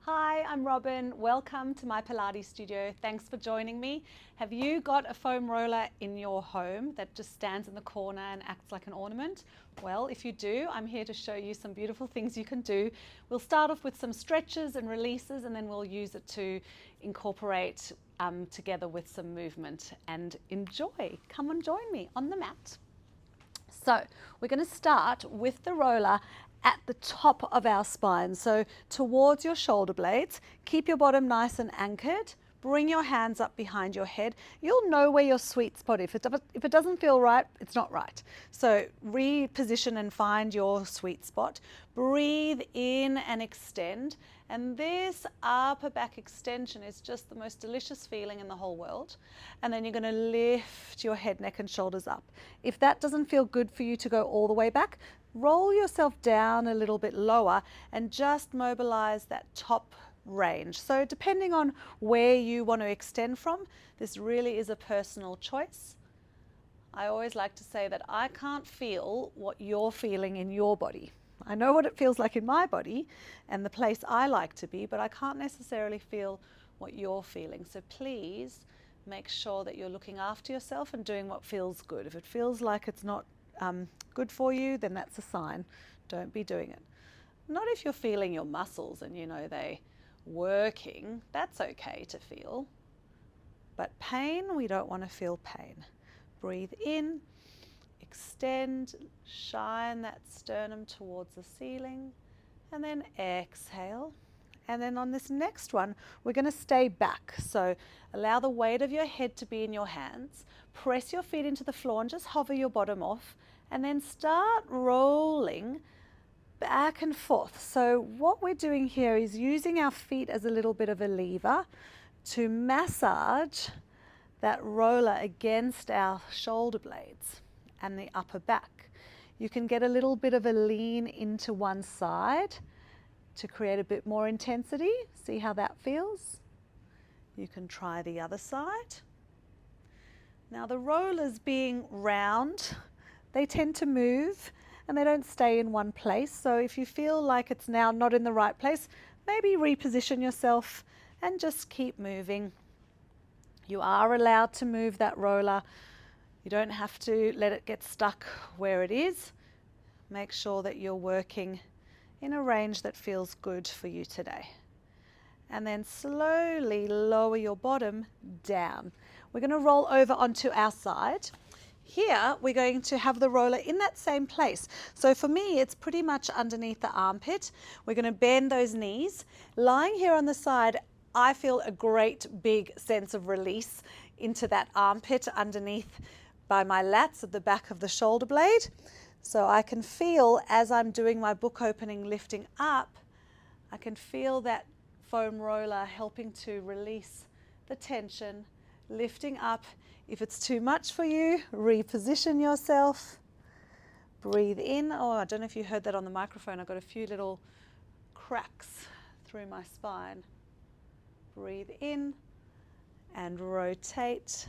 Hi, I'm Robyn. Welcome to my Pilates studio. Thanks for joining me. Have you got a foam roller in your home that just stands in the corner and acts like an ornament? Well, if you do, I'm here to show you some beautiful things you can do. We'll start off with some stretches and releases, and then we'll use it to incorporate together with some movement and enjoy. Come and join me on the mat. So we're going to start with the roller at the top of our spine, so towards your shoulder blades. Keep your bottom nice and anchored. Bring your hands up behind your head. You'll know where your sweet spot is. If it doesn't feel right, it's not right. So reposition and find your sweet spot. Breathe in and extend. And this upper back extension is just the most delicious feeling in the whole world. And then you're going to lift your head, neck and shoulders up. If that doesn't feel good for you to go all the way back, roll yourself down a little bit lower and just mobilize that top range. So depending on where you want to extend from, this really is a personal choice. I always like to say that I can't feel what you're feeling in your body. I know what it feels like in my body and the place I like to be, but I can't necessarily feel what you're feeling. So please make sure that you're looking after yourself and doing what feels good. If it feels like it's not good for you, then that's a sign. Don't be doing it. Not if you're feeling your muscles and you know they working, that's okay to feel. But pain, we don't want to feel pain. Breathe in, extend, shine that sternum towards the ceiling, and then exhale. And then on this next one, we're going to stay back. So allow the weight of your head to be in your hands. Press your feet into the floor and just hover your bottom off. And then start rolling back and forth. So what we're doing here is using our feet as a little bit of a lever to massage that roller against our shoulder blades and the upper back. You can get a little bit of a lean into one side to create a bit more intensity. See how that feels? You can try the other side. Now the rollers being round, they tend to move and they don't stay in one place. So if you feel like it's now not in the right place, maybe reposition yourself and just keep moving. You are allowed to move that roller. You don't have to let it get stuck where it is. Make sure that you're working in a range that feels good for you today. And then slowly lower your bottom down. We're going to roll over onto our side. Here we're going to have the roller in that same place. So for me, it's pretty much underneath the armpit. We're going to bend those knees. Lying here on the side, I feel a great big sense of release into that armpit underneath by my lats at the back of the shoulder blade. So I can feel as I'm doing my book opening, lifting up, I can feel that foam roller helping to release the tension, lifting up. If it's too much for you, reposition yourself. Breathe in. Oh, I don't know if you heard that on the microphone. I've got a few little cracks through my spine. Breathe in and rotate.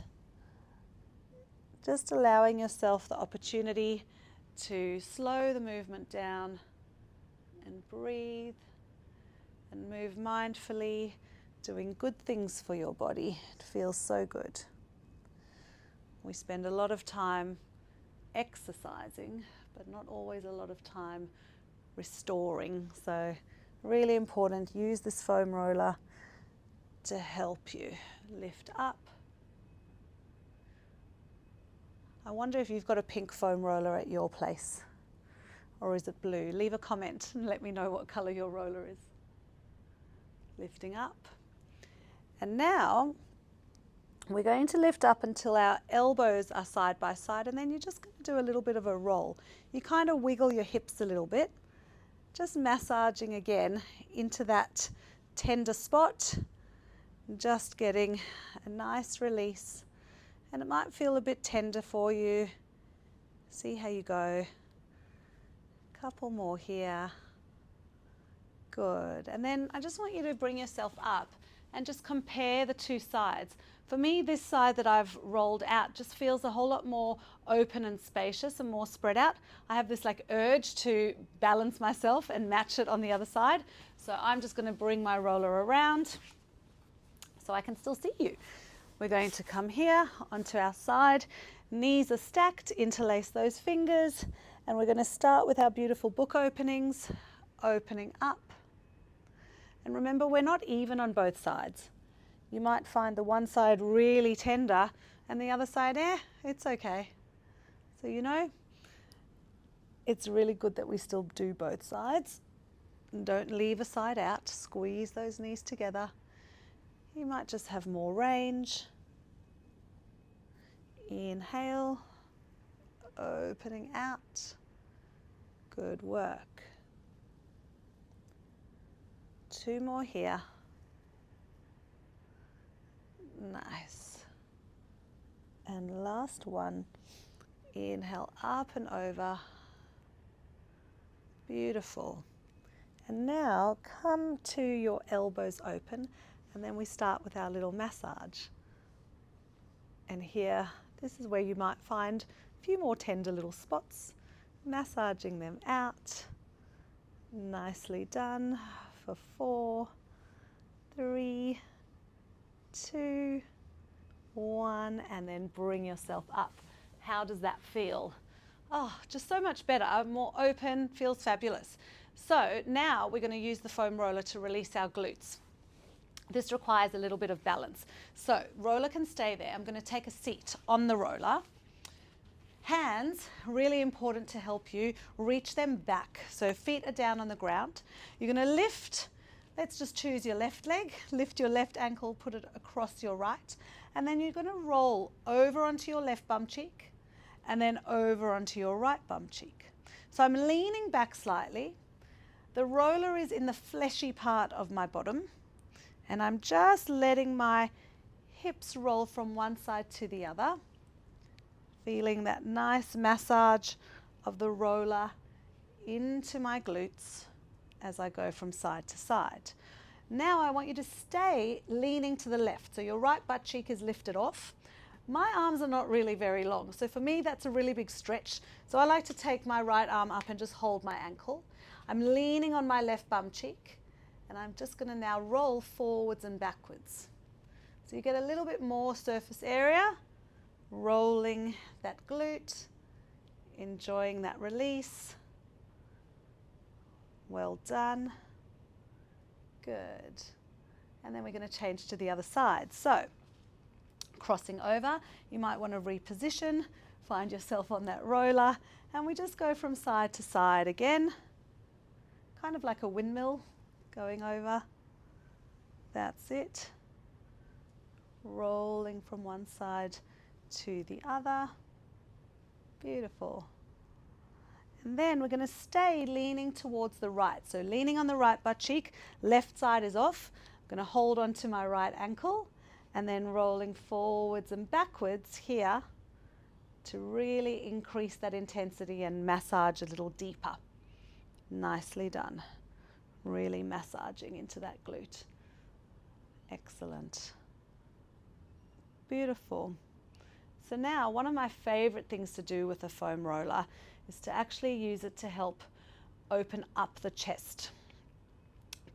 Just allowing yourself the opportunity to slow the movement down and breathe and move mindfully, doing good things for your body. It feels so good. We spend a lot of time exercising, but not always a lot of time restoring. So really important, use this foam roller to help you lift up. I wonder if you've got a pink foam roller at your place, or is it blue? Leave a comment and let me know what color your roller is. Lifting up. And now we're going to lift up until our elbows are side by side, and then you're just going to do a little bit of a roll. You kind of wiggle your hips a little bit, just massaging again into that tender spot, just getting a nice release. And it might feel a bit tender for you. See how you go. Couple more here. Good. And then I just want you to bring yourself up and just compare the two sides. For me, this side that I've rolled out just feels a whole lot more open and spacious and more spread out. I have this like urge to balance myself and match it on the other side. So I'm just going to bring my roller around so I can still see you. We're going to come here onto our side. Knees are stacked, interlace those fingers, and we're going to start with our beautiful book openings, opening up. And remember, we're not even on both sides. You might find the one side really tender and the other side, it's okay. So, you know, it's really good that we still do both sides. And don't leave a side out. Squeeze those knees together. You might just have more range. Inhale, opening out. Good work. 2 more here. Nice. And last one. Inhale up and over. Beautiful. And now come to your elbows open, and then we start with our little massage. And here, this is where you might find a few more tender little spots. Massaging them out. Nicely done for 4, 3, 2, 1, and then bring yourself up. How does that feel? Oh, just so much better, more open, feels fabulous. So now we're going to use the foam roller to release our glutes. This requires a little bit of balance. So roller can stay there. I'm going to take a seat on the roller. Hands, really important to help you, reach them back. So feet are down on the ground. You're going to lift, let's just choose your left leg, lift your left ankle, put it across your right, and then you're going to roll over onto your left bum cheek and then over onto your right bum cheek. So I'm leaning back slightly. The roller is in the fleshy part of my bottom, and I'm just letting my hips roll from one side to the other. Feeling that nice massage of the roller into my glutes as I go from side to side. Now I want you to stay leaning to the left. So your right butt cheek is lifted off. My arms are not really very long. So for me, that's a really big stretch. So I like to take my right arm up and just hold my ankle. I'm leaning on my left bum cheek, and I'm just going to now roll forwards and backwards. So you get a little bit more surface area. Rolling that glute, enjoying that release. Well done. Good. And then we're going to change to the other side. So, crossing over, you might want to reposition, find yourself on that roller, and we just go from side to side again, kind of like a windmill going over. That's it. Rolling from one side to the other. Beautiful. And then we're going to stay leaning towards the right. So leaning on the right butt cheek, left side is off. I'm going to hold on to my right ankle and then rolling forwards and backwards here to really increase that intensity and massage a little deeper. Nicely done. Really massaging into that glute. Excellent. Beautiful. So now one of my favorite things to do with a foam roller is to actually use it to help open up the chest.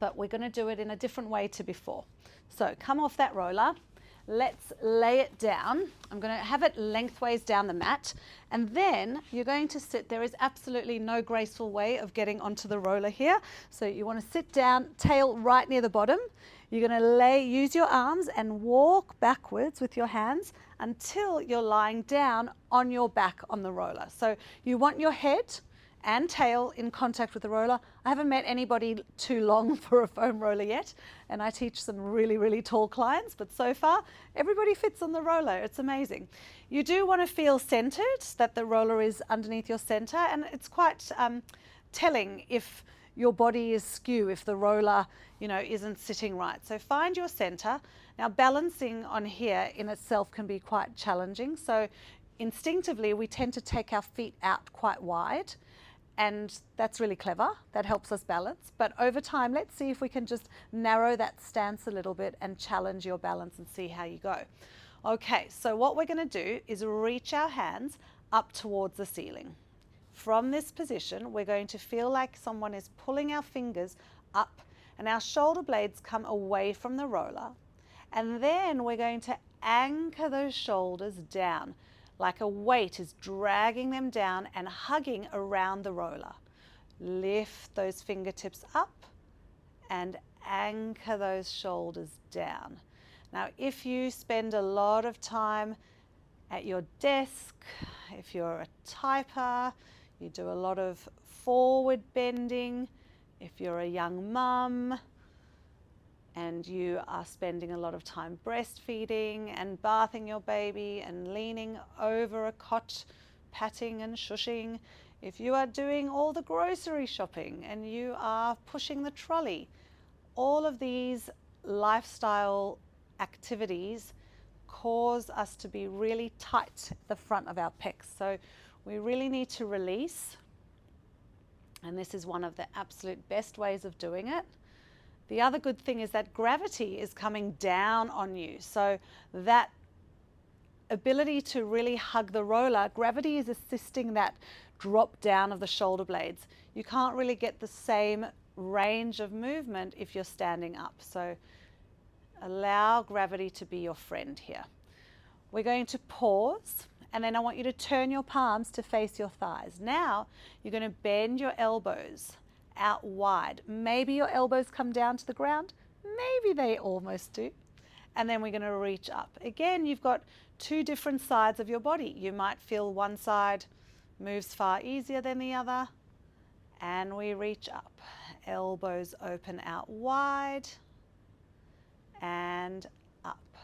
But we're going to do it in a different way to before. So come off that roller. Let's lay it down. I'm going to have it lengthways down the mat, and then you're going to sit. There is absolutely no graceful way of getting onto the roller here. So you want to sit down, tail right near the bottom. You're going to use your arms and walk backwards with your hands until you're lying down on your back on the roller. So you want your head and tail in contact with the roller. I haven't met anybody too long for a foam roller yet, and I teach some really, really tall clients, but so far everybody fits on the roller. It's amazing. You do want to feel centered, that the roller is underneath your center, and it's quite telling if your body is skew, if the roller, isn't sitting right. So find your center. Now balancing on here in itself can be quite challenging. So instinctively we tend to take our feet out quite wide, And that's really clever. That helps us balance. But over time, let's see if we can just narrow that stance a little bit and challenge your balance and see how you go. Okay, so what we're going to do is reach our hands up towards the ceiling. From this position, we're going to feel like someone is pulling our fingers up and our shoulder blades come away from the roller. And then we're going to anchor those shoulders down, like a weight is dragging them down and hugging around the roller. Lift those fingertips up and anchor those shoulders down. Now, if you spend a lot of time at your desk, if you're a typer, you do a lot of forward bending, if you're a young mum, and you are spending a lot of time breastfeeding and bathing your baby and leaning over a cot, patting and shushing, if you are doing all the grocery shopping and you are pushing the trolley, all of these lifestyle activities cause us to be really tight at the front of our pecs. So we really need to release, and this is one of the absolute best ways of doing it. The other good thing is that gravity is coming down on you. So that ability to really hug the roller, gravity is assisting that drop down of the shoulder blades. You can't really get the same range of movement if you're standing up. So allow gravity to be your friend here. We're going to pause, and then I want you to turn your palms to face your thighs. Now you're going to bend your elbows out wide. Maybe your elbows come down to the ground, maybe they almost do. And then we're going to reach up. Again, you've got two different sides of your body. You might feel one side moves far easier than the other. And we reach up. Elbows open out wide and up.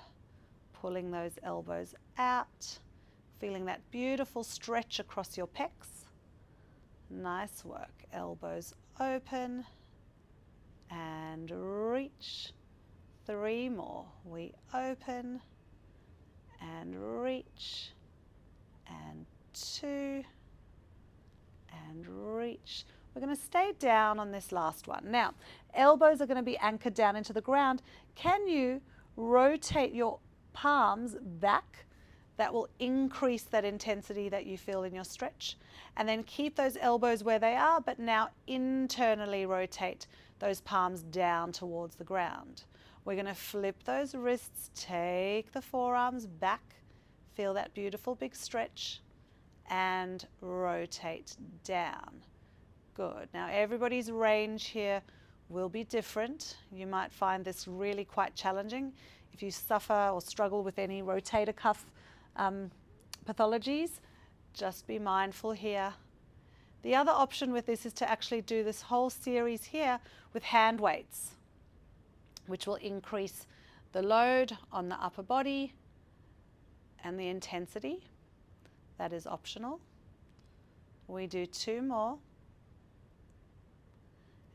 Pulling those elbows out. Feeling that beautiful stretch across your pecs. Nice work. Elbows open and reach. 3 more. We open and reach, and 2 and reach. We're going to stay down on this last one. Now, elbows are going to be anchored down into the ground. Can you rotate your palms back? That will increase that intensity that you feel in your stretch. And then keep those elbows where they are, but now internally rotate those palms down towards the ground. We're going to flip those wrists, take the forearms back, feel that beautiful big stretch, and rotate down. Good. Now everybody's range here will be different. You might find this really quite challenging. If you suffer or struggle with any rotator cuff pathologies, just be mindful here. The other option with this is to actually do this whole series here with hand weights, which will increase the load on the upper body and the intensity. That is optional. We do 2 more.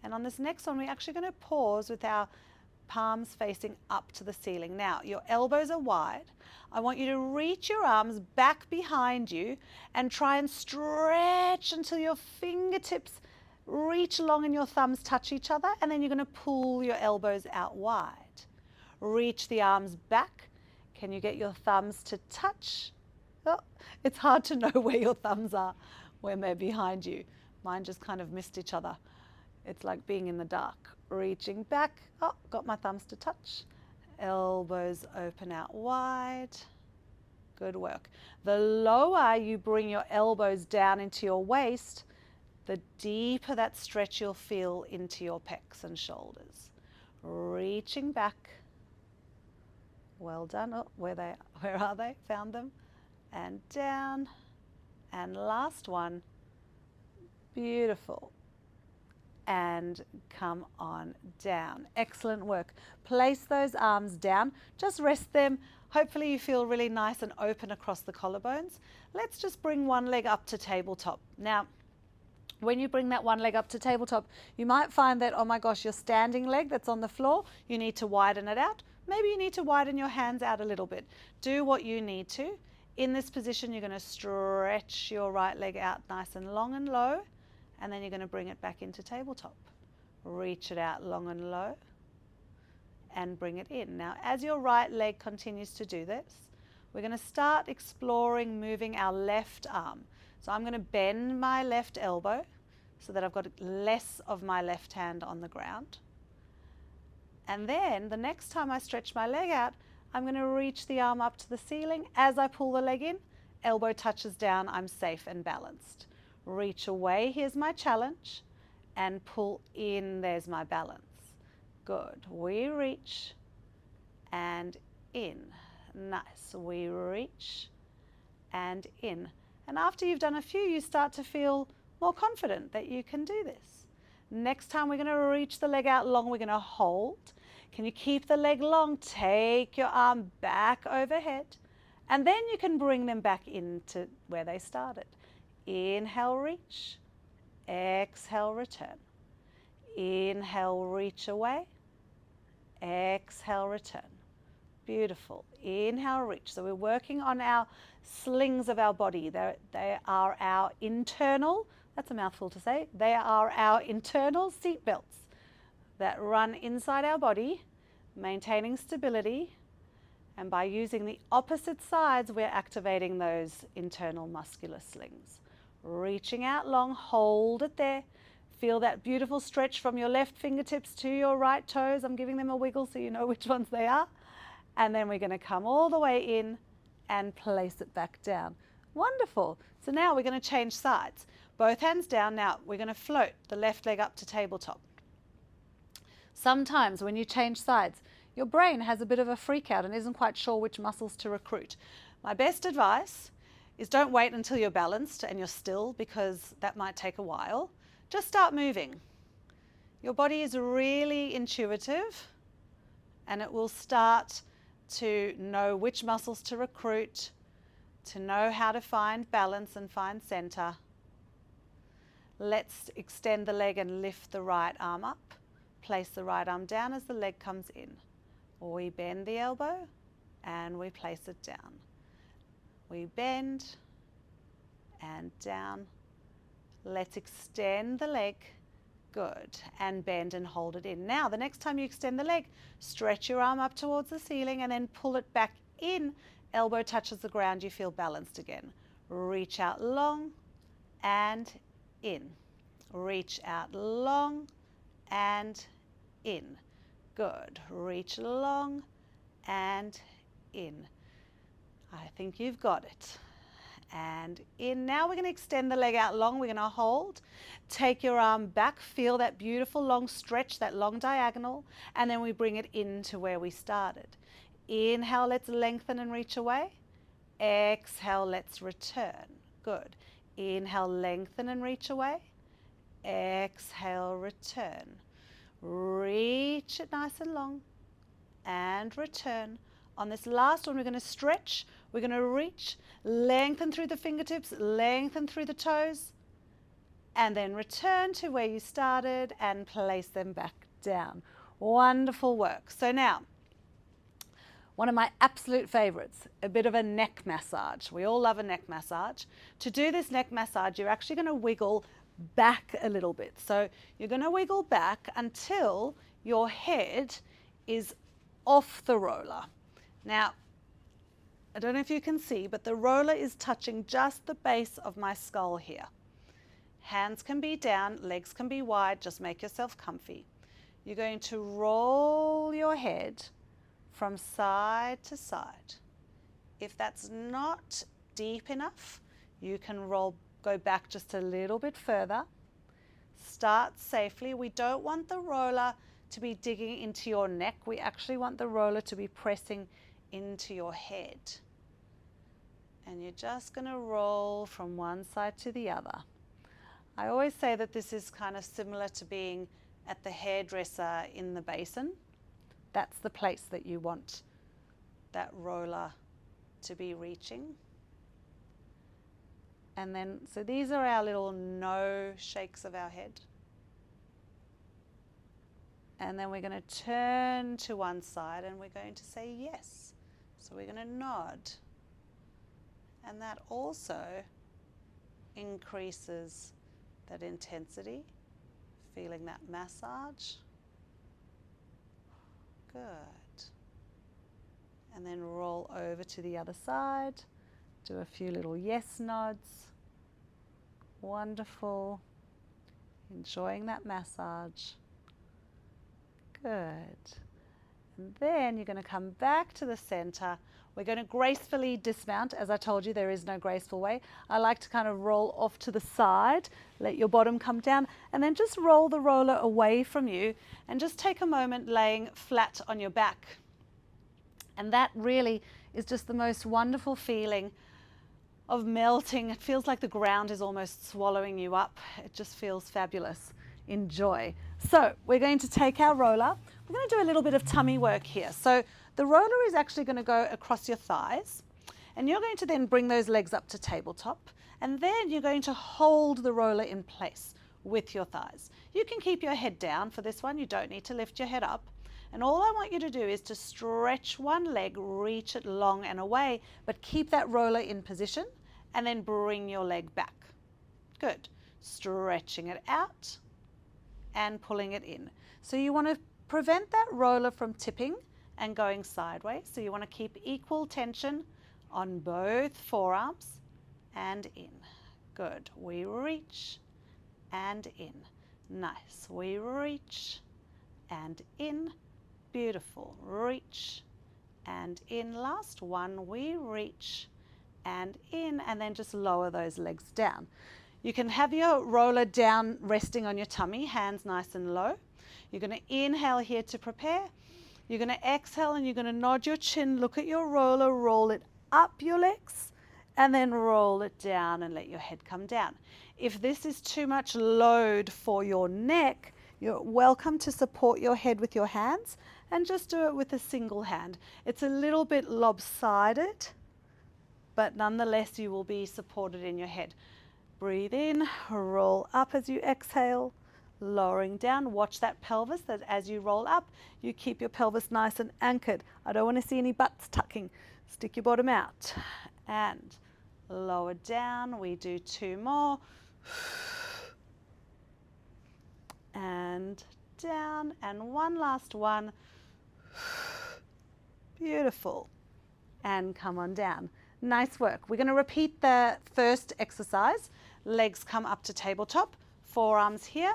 And on this next one, we're actually going to pause with our palms facing up to the ceiling. Now, your elbows are wide. I want you to reach your arms back behind you and try and stretch until your fingertips reach along and your thumbs touch each other, and then you're going to pull your elbows out wide. Reach the arms back. Can you get your thumbs to touch? Oh, it's hard to know where your thumbs are when they're behind you. Mine just kind of missed each other. It's like being in the dark. Reaching back. Oh, got my thumbs to touch. Elbows open out wide. Good work. The lower you bring your elbows down into your waist, the deeper that stretch you'll feel into your pecs and shoulders. Reaching back. Well done. Oh, where are they? Found them. And down. And last one. Beautiful. And come on down. Excellent work. Place those arms down. Just rest them. Hopefully you feel really nice and open across the collarbones. Let's just bring one leg up to tabletop. Now, when you bring that one leg up to tabletop, you might find that, oh my gosh, your standing leg that's on the floor, you need to widen it out. Maybe you need to widen your hands out a little bit. Do what you need to. In this position, you're going to stretch your right leg out nice and long and low, and then you're going to bring it back into tabletop. Reach it out long and low and bring it in. Now, as your right leg continues to do this, we're going to start exploring moving our left arm. So I'm going to bend my left elbow so that I've got less of my left hand on the ground. And then the next time I stretch my leg out, I'm going to reach the arm up to the ceiling. As I pull the leg in, elbow touches down, I'm safe and balanced. Reach away, here's my challenge, and pull in, there's my balance. Good. We reach and in. Nice. We reach and in. And after you've done a few, you start to feel more confident that you can do this. Next time we're going to reach the leg out long, we're going to hold. Can you keep the leg long? Take your arm back overhead, and then you can bring them back into where they started. Inhale, reach. Exhale, return. Inhale, reach away. Exhale, return. Beautiful. Inhale, reach. So we're working on our slings of our body. They are our internal, that's a mouthful to say, they are our internal seat belts that run inside our body, maintaining stability, and by using the opposite sides, we're activating those internal muscular slings. Reaching out long, hold it there. Feel that beautiful stretch from your left fingertips to your right toes. I'm giving them a wiggle so you know which ones they are. And then we're going to come all the way in and place it back down. Wonderful. So now we're going to change sides. Both hands down. Now we're going to float the left leg up to tabletop. Sometimes when you change sides, your brain has a bit of a freak out and isn't quite sure which muscles to recruit. My best advice is don't wait until you're balanced and you're still, because that might take a while. Just start moving. Your body is really intuitive and it will start to know which muscles to recruit, to know how to find balance and find center. Let's extend the leg and lift the right arm up. Place the right arm down as the leg comes in. We bend the elbow and we place it down. We bend and down. Let's extend the leg. Good. And bend and hold it in. Now, the next time you extend the leg, stretch your arm up towards the ceiling and then pull it back in. Elbow touches the ground. You feel balanced again. Reach out long and in. Reach out long and in. Good. Reach long and in. I think you've got it. And in. Now we're going to extend the leg out long. We're going to hold. Take your arm back. Feel that beautiful long stretch, that long diagonal. And then we bring it into where we started. Inhale, let's lengthen and reach away. Exhale, let's return. Good. Inhale, lengthen and reach away. Exhale, return. Reach it nice and long and return. On this last one, we're going to stretch. We're going to reach, lengthen through the fingertips, lengthen through the toes, and then return to where you started and place them back down. Wonderful work. So now, one of my absolute favorites, a bit of a neck massage. We all love a neck massage. To do this neck massage, you're actually going to wiggle back a little bit. So you're going to wiggle back until your head is off the roller. Now, I don't know if you can see, but the roller is touching just the base of my skull here. Hands can be down, legs can be wide, just make yourself comfy. You're going to roll your head from side to side. If that's not deep enough, you can go back just a little bit further. Start safely. We don't want the roller to be digging into your neck. We actually want the roller to be pressing into your head. And you're just going to roll from one side to the other. I always say that this is kind of similar to being at the hairdresser in the basin. That's the place that you want that roller to be reaching. And then, so these are our little no shakes of our head. And then we're going to turn to one side and we're going to say yes. So we're going to nod. And that also increases that intensity, feeling that massage. Good. And then roll over to the other side. Do a few little yes nods. Wonderful. Enjoying that massage. Good. And then you're going to come back to the center. We're going to gracefully dismount. As I told you, there is no graceful way. I like to kind of roll off to the side, let your bottom come down, and then just roll the roller away from you and just take a moment laying flat on your back. And that really is just the most wonderful feeling of melting. It feels like the ground is almost swallowing you up. It just feels fabulous. Enjoy. So we're going to take our roller. We're going to do a little bit of tummy work here. So the roller is actually going to go across your thighs, and you're going to then bring those legs up to tabletop, and then you're going to hold the roller in place with your thighs. You can keep your head down for this one. You don't need to lift your head up. And all I want you to do is to stretch one leg, reach it long and away, but keep that roller in position, and then bring your leg back. Good. Stretching it out and pulling it in. So you want to prevent that roller from tipping and going sideways. So you want to keep equal tension on both forearms and in. Good. We reach and in. Nice. We reach and in. Beautiful. Reach and in. Last one. We reach and in, and then just lower those legs down. You can have your roller down, resting on your tummy, hands nice and low. You're going to inhale here to prepare. You're going to exhale, and you're going to nod your chin, look at your roller, roll it up your legs, and then roll it down and let your head come down. If this is too much load for your neck, you're welcome to support your head with your hands and just do it with a single hand. It's a little bit lopsided, but nonetheless you will be supported in your head. Breathe in, roll up as you exhale, lowering down. Watch that pelvis, that as you roll up, you keep your pelvis nice and anchored. I don't want to see any butts tucking. Stick your bottom out and lower down. We do two more. And down, and one last one. Beautiful. And come on down. Nice work. We're going to repeat the first exercise. Legs come up to tabletop, forearms here.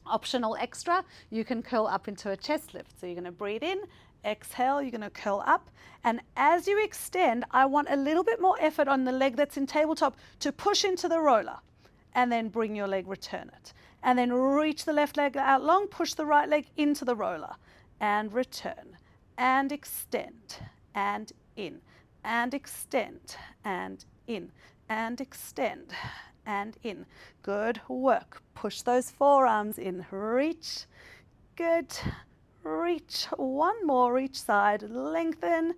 Optional extra, you can curl up into a chest lift. So you're going to breathe in, exhale, you're going to curl up. And as you extend, I want a little bit more effort on the leg that's in tabletop to push into the roller. And then bring your leg, return it. And then reach the left leg out long, push the right leg into the roller. And return. And extend. And in. And extend. And in. And extend. And in. Good work. Push those forearms in. Reach. Good. Reach. One more each side. Lengthen.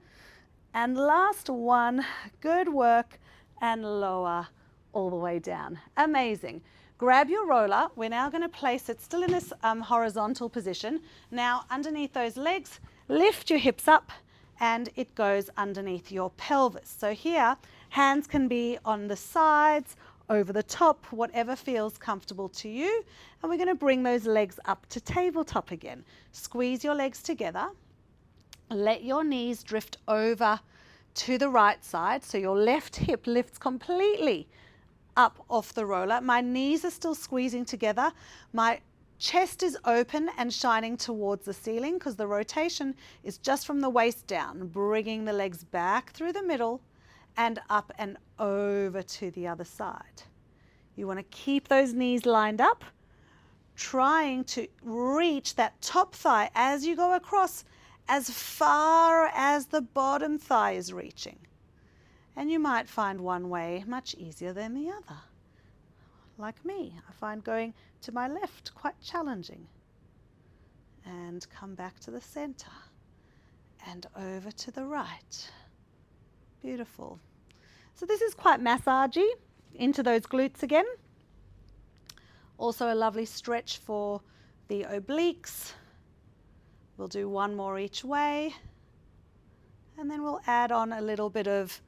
And last one. Good work. And lower all the way down. Amazing. Grab your roller. We're now going to place it still in this horizontal position. Now underneath those legs, lift your hips up and it goes underneath your pelvis. So here, hands can be on the sides, over the top, whatever feels comfortable to you. And we're going to bring those legs up to tabletop again. Squeeze your legs together. Let your knees drift over to the right side. So your left hip lifts completely up off the roller. My knees are still squeezing together. My chest is open and shining towards the ceiling because the rotation is just from the waist down, bringing the legs back through the middle and up and over to the other side. You want to keep those knees lined up, trying to reach that top thigh as you go across as far as the bottom thigh is reaching. And you might find one way much easier than the other. Like me, I find going to my left quite challenging. And come back to the center. And over to the right. Beautiful. So this is quite massagey into those glutes again. Also a lovely stretch for the obliques. We'll do one more each way. And then we'll add on a little bit of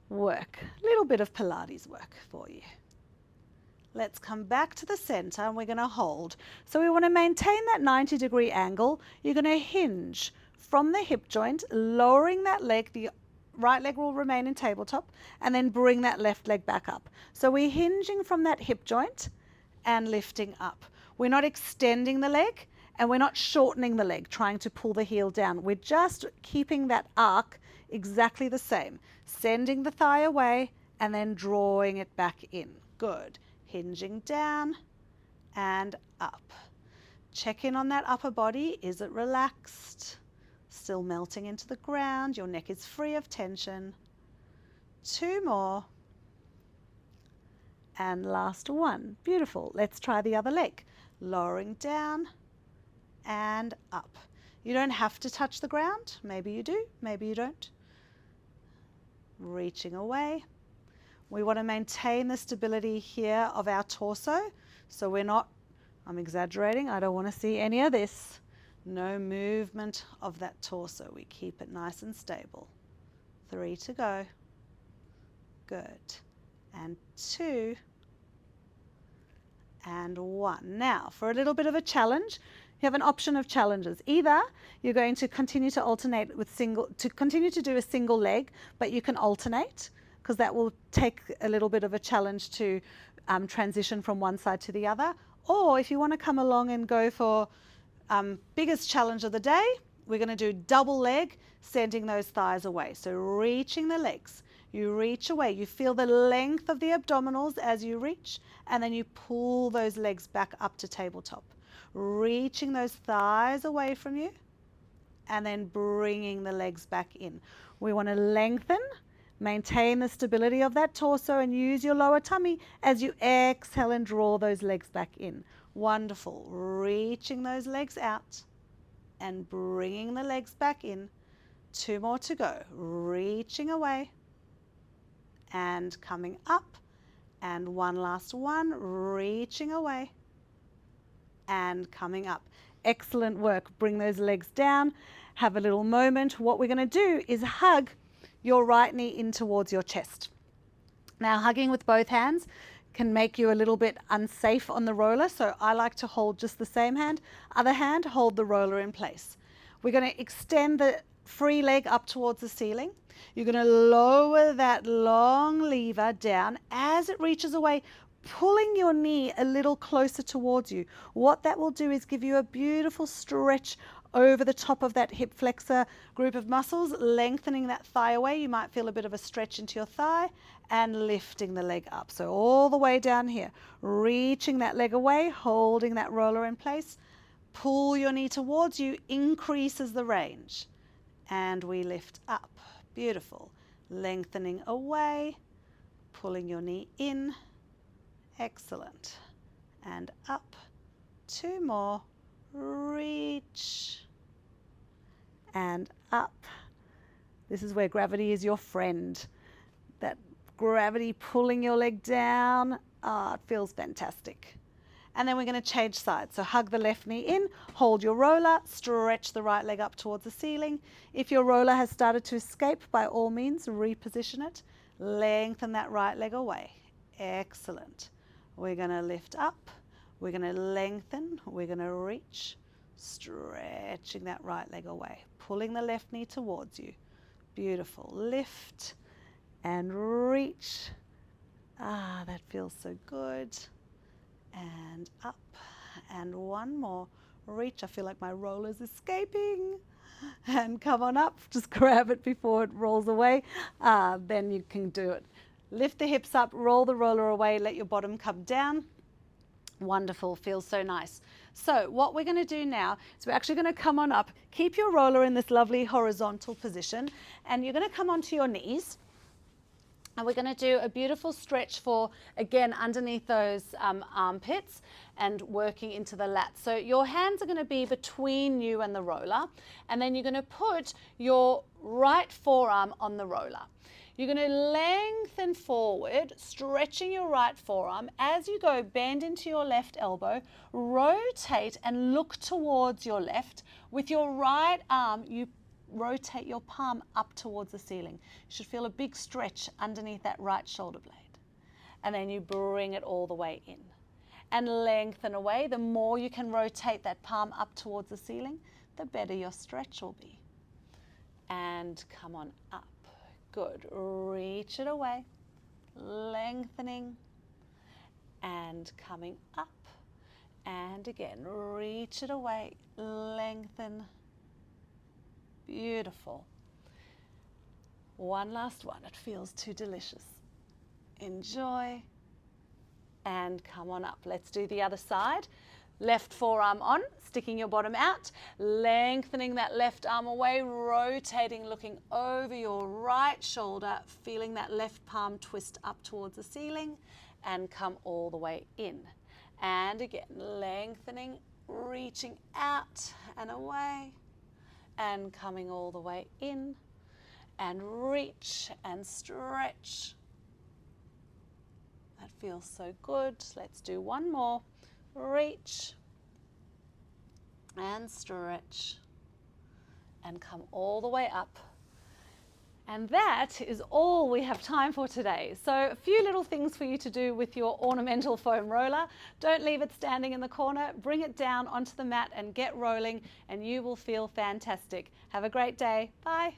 work, a little bit of Pilates work for you. Let's come back to the center and we're going to hold. So we want to maintain that 90-degree angle. You're going to hinge from the hip joint, lowering that leg. The right leg will remain in tabletop, and then bring that left leg back up. So we're hinging from that hip joint and lifting up. We're not extending the leg and we're not shortening the leg, trying to pull the heel down. We're just keeping that arc exactly the same. Sending the thigh away and then drawing it back in. Good. Hinging down and up. Check in on that upper body. Is it relaxed? Still melting into the ground. Your neck is free of tension. 2 more. And last one. Beautiful. Let's try the other leg. Lowering down and up. You don't have to touch the ground. Maybe you do, maybe you don't. Reaching away. We want to maintain the stability here of our torso. So we're not, I'm exaggerating, I don't want to see any of this. No movement of that torso. We keep it nice and stable. 3 to go. Good. And 2. And 1. Now, for a little bit of a challenge, you have an option of challenges. Either you're going to continue to alternate with continue to do a single leg, but you can alternate, because that will take a little bit of a challenge to transition from one side to the other. Or if you want to come along and go for biggest challenge of the day, we're going to do double leg, sending those thighs away. So reaching the legs. You reach away. You feel the length of the abdominals as you reach, and then you pull those legs back up to tabletop. Reaching those thighs away from you, and then bringing the legs back in. We want to lengthen, maintain the stability of that torso, and use your lower tummy as you exhale and draw those legs back in. Wonderful. Reaching those legs out and bringing the legs back in. 2 more to go. Reaching away and coming up, and one last one, reaching away and coming up. Excellent work. Bring those legs down, have a little moment. What we're going to do is hug your right knee in towards your chest. Now, hugging with both hands can make you a little bit unsafe on the roller, so I like to hold just the same hand. Other hand, hold the roller in place. We're going to extend the free leg up towards the ceiling. You're going to lower that long lever down as it reaches away, pulling your knee a little closer towards you. What that will do is give you a beautiful stretch over the top of that hip flexor group of muscles, lengthening that thigh away. You might feel a bit of a stretch into your thigh and lifting the leg up. So all the way down here, reaching that leg away, holding that roller in place. Pull your knee towards you, increases the range. And we lift up. Beautiful. Lengthening away, pulling your knee in. Excellent. And up. 2 more. Reach. And up. This is where gravity is your friend. That gravity pulling your leg down. Ah, it feels fantastic. And then we're going to change sides. So hug the left knee in, hold your roller, stretch the right leg up towards the ceiling. If your roller has started to escape, by all means, reposition it. Lengthen that right leg away. Excellent. We're going to lift up. We're going to lengthen. We're going to reach, stretching that right leg away. Pulling the left knee towards you. Beautiful. Lift and reach. Ah, that feels so good. And up, and 1 more. Reach. I feel like my roller's escaping. And come on up. Just grab it before it rolls away. Then you can do it. Lift the hips up, roll the roller away, let your bottom come down. Wonderful. Feels so nice. So what we're going to do now is we're actually going to come on up. Keep your roller in this lovely horizontal position, and you're going to come onto your knees. And we're going to do a beautiful stretch for, again, underneath those armpits and working into the lats. So your hands are going to be between you and the roller, and then you're going to put your right forearm on the roller. You're going to lengthen forward, stretching your right forearm. As you go, bend into your left elbow, rotate and look towards your left. With your right arm, you rotate your palm up towards the ceiling. You should feel a big stretch underneath that right shoulder blade. and then you bring it all the way in. And lengthen away. The more you can rotate that palm up towards the ceiling, the better your stretch will be. And come on up. Good. Reach it away. Lengthening. And coming up. And again, reach it away. Lengthen. Beautiful. One last one. It feels too delicious. Enjoy. And come on up. Let's do the other side. Left forearm on, sticking your bottom out, lengthening that left arm away, rotating, looking over your right shoulder, feeling that left palm twist up towards the ceiling, and come all the way in. And again, lengthening, reaching out and away, and coming all the way in, and reach and stretch. That feels so good. Let's do one more. Reach and stretch and come all the way up. And that is all we have time for today. So a few little things for you to do with your ornamental foam roller. Don't leave it standing in the corner. Bring it down onto the mat and get rolling, and you will feel fantastic. Have a great day. Bye.